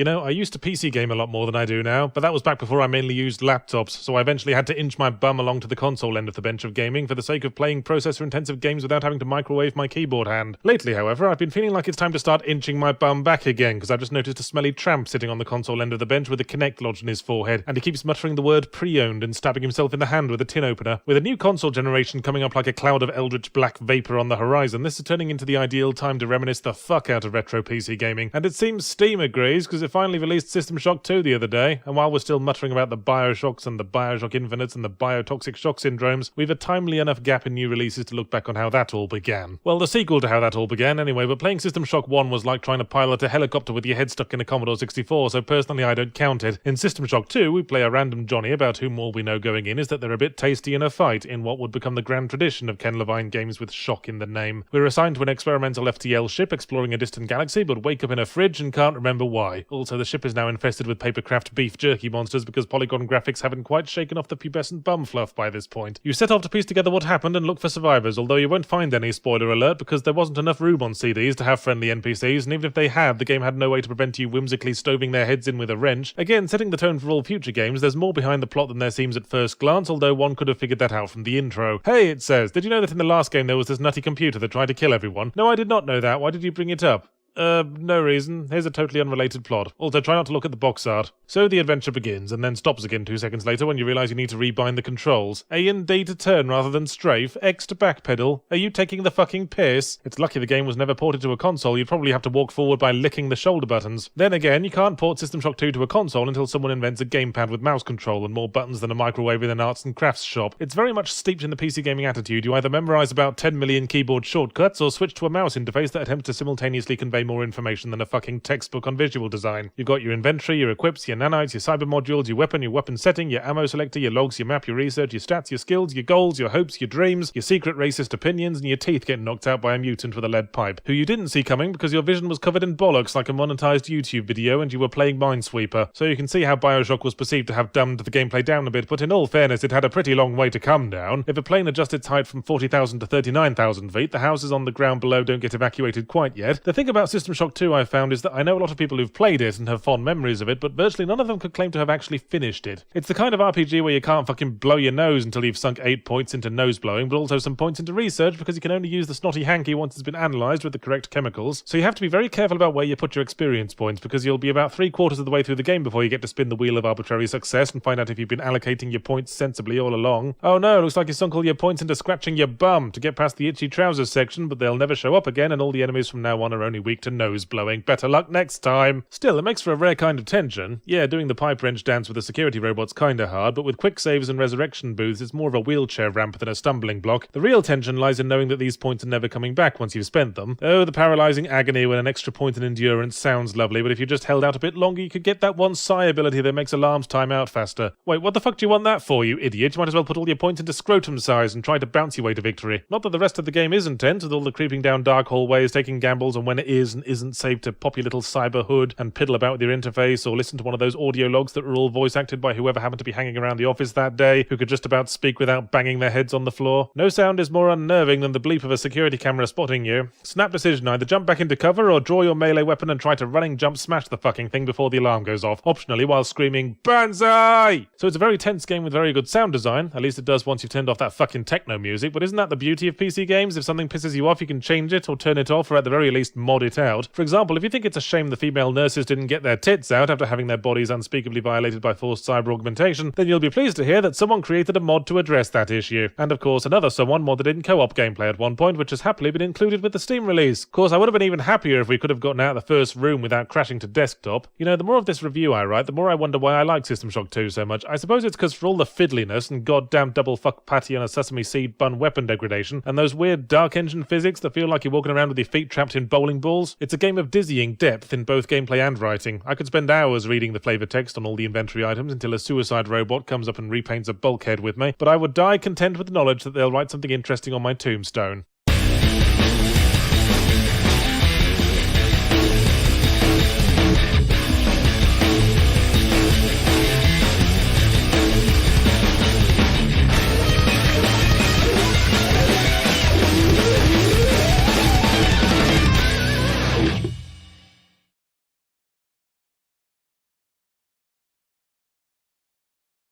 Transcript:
You know, I used to PC game a lot more than I do now, but that was back before I mainly used laptops, so I eventually had to inch my bum along to the console end of the bench of gaming for the sake of playing processor-intensive games without having to microwave my keyboard hand. Lately, however, I've been feeling like it's time to start inching my bum back again, because I've just noticed a smelly tramp sitting on the console end of the bench with a Kinect lodged in his forehead, and he keeps muttering the word pre-owned and stabbing himself in the hand with a tin opener. With a new console generation coming up like a cloud of eldritch black vapour on the horizon, this is turning into the ideal time to reminisce the fuck out of retro PC gaming, and it seems Steam agrees, because it finally released System Shock 2 the other day, and while we're still muttering about the Bioshocks and the Bioshock Infinites and the biotoxic shock syndromes, we've a timely enough gap in new releases to look back on how that all began. Well, the sequel to how that all began anyway, but playing System Shock 1 was like trying to pilot a helicopter with your head stuck in a Commodore 64, so personally I don't count it. In System Shock 2, we play a random Johnny about whom all we know going in is that they're a bit tasty in a fight, in what would become the grand tradition of Ken Levine games with shock in the name. We're assigned to an experimental FTL ship exploring a distant galaxy, but wake up in a fridge and can't remember why. Also, the ship is now infested with papercraft beef jerky monsters because polygon graphics haven't quite shaken off the pubescent bum fluff by this point. You set off to piece together what happened and look for survivors, although you won't find any, spoiler alert, because there wasn't enough room on CDs to have friendly NPCs, and even if they had, the game had no way to prevent you whimsically stoving their heads in with a wrench. Again, setting the tone for all future games, there's more behind the plot than there seems at first glance, although one could have figured that out from the intro. Hey, it says, did you know that in the last game there was this nutty computer that tried to kill everyone? No, I did not know that. Why did you bring it up? No reason. Here's a totally unrelated plot. Also, try not to look at the box art. So the adventure begins, and then stops again 2 seconds later when you realise you need to rebind the controls. A and D to turn rather than strafe, X to backpedal. Are you taking the fucking piss? It's lucky the game was never ported to a console. You'd probably have to walk forward by licking the shoulder buttons. Then again, you can't port System Shock 2 to a console until someone invents a gamepad with mouse control and more buttons than a microwave in an arts and crafts shop. It's very much steeped in the PC gaming attitude. You either memorise about 10 million keyboard shortcuts or switch to a mouse interface that attempts to simultaneously convey more information than a fucking textbook on visual design. You've got your inventory, your equips, your nanites, your cyber modules, your weapon setting, your ammo selector, your logs, your map, your research, your stats, your skills, your goals, your hopes, your dreams, your secret racist opinions, and your teeth getting knocked out by a mutant with a lead pipe, who you didn't see coming because your vision was covered in bollocks like a monetized YouTube video and you were playing Minesweeper. So you can see how Bioshock was perceived to have dumbed the gameplay down a bit, but in all fairness it had a pretty long way to come down. If a plane adjusts its height from 40,000 to 39,000 feet, the houses on the ground below don't get evacuated quite yet. The thing about System Shock 2 I've found is that I know a lot of people who've played it and have fond memories of it, but virtually none of them could claim to have actually finished it. It's the kind of RPG where you can't fucking blow your nose until you've sunk 8 points into nose blowing, but also some points into research because you can only use the snotty hanky once it's been analysed with the correct chemicals. So you have to be very careful about where you put your experience points, because you'll be about 3/4 of the way through the game before you get to spin the wheel of arbitrary success and find out if you've been allocating your points sensibly all along. Oh no, looks like you sunk all your points into scratching your bum to get past the itchy trousers section, but they'll never show up again and all the enemies from now on are only weak to nose blowing. Better luck next time. Still, it makes for a rare kind of tension. Yeah, doing the pipe wrench dance with the security robot's kinda hard, but with quick saves and resurrection booths, it's more of a wheelchair ramp than a stumbling block. The real tension lies in knowing that these points are never coming back once you've spent them. Oh, the paralysing agony when an extra point in endurance sounds lovely, but if you just held out a bit longer, you could get that one sigh ability that makes alarms time out faster. Wait, what the fuck do you want that for, you idiot? You might as well put all your points into scrotum size and try to bounce your way to victory. Not that the rest of the game isn't tense, with all the creeping down dark hallways, taking gambles on when it is and isn't safe to pop your little cyber hood and piddle about with your interface, or listen to one of those audio logs that were all voice acted by whoever happened to be hanging around the office that day, who could just about speak without banging their heads on the floor. No sound is more unnerving than the bleep of a security camera spotting you. Snap decision, either jump back into cover or draw your melee weapon and try to running jump smash the fucking thing before the alarm goes off, optionally while screaming Banzai! So it's a very tense game with very good sound design, at least it does once you've turned off that fucking techno music, but isn't that the beauty of PC games? If something pisses you off, you can change it or turn it off, or at the very least mod it out. For example, if you think it's a shame the female nurses didn't get their tits out after having their bodies unspeakably violated by forced cyber augmentation, then you'll be pleased to hear that someone created a mod to address that issue. And of course, another someone modded in co-op gameplay at one point, which has happily been included with the Steam release. Of course, I would have been even happier if we could have gotten out of the first room without crashing to desktop. You know, the more of this review I write, the more I wonder why I like System Shock 2 so much. I suppose it's because for all the fiddliness and goddamn double fuck patty on a sesame seed bun weapon degradation, and those weird dark engine physics that feel like you're walking around with your feet trapped in bowling balls, it's a game of dizzying depth in both gameplay and writing. I could spend hours reading the flavor text on all the inventory items until a suicide robot comes up and repaints a bulkhead with me, but I would die content with the knowledge that they'll write something interesting on my tombstone.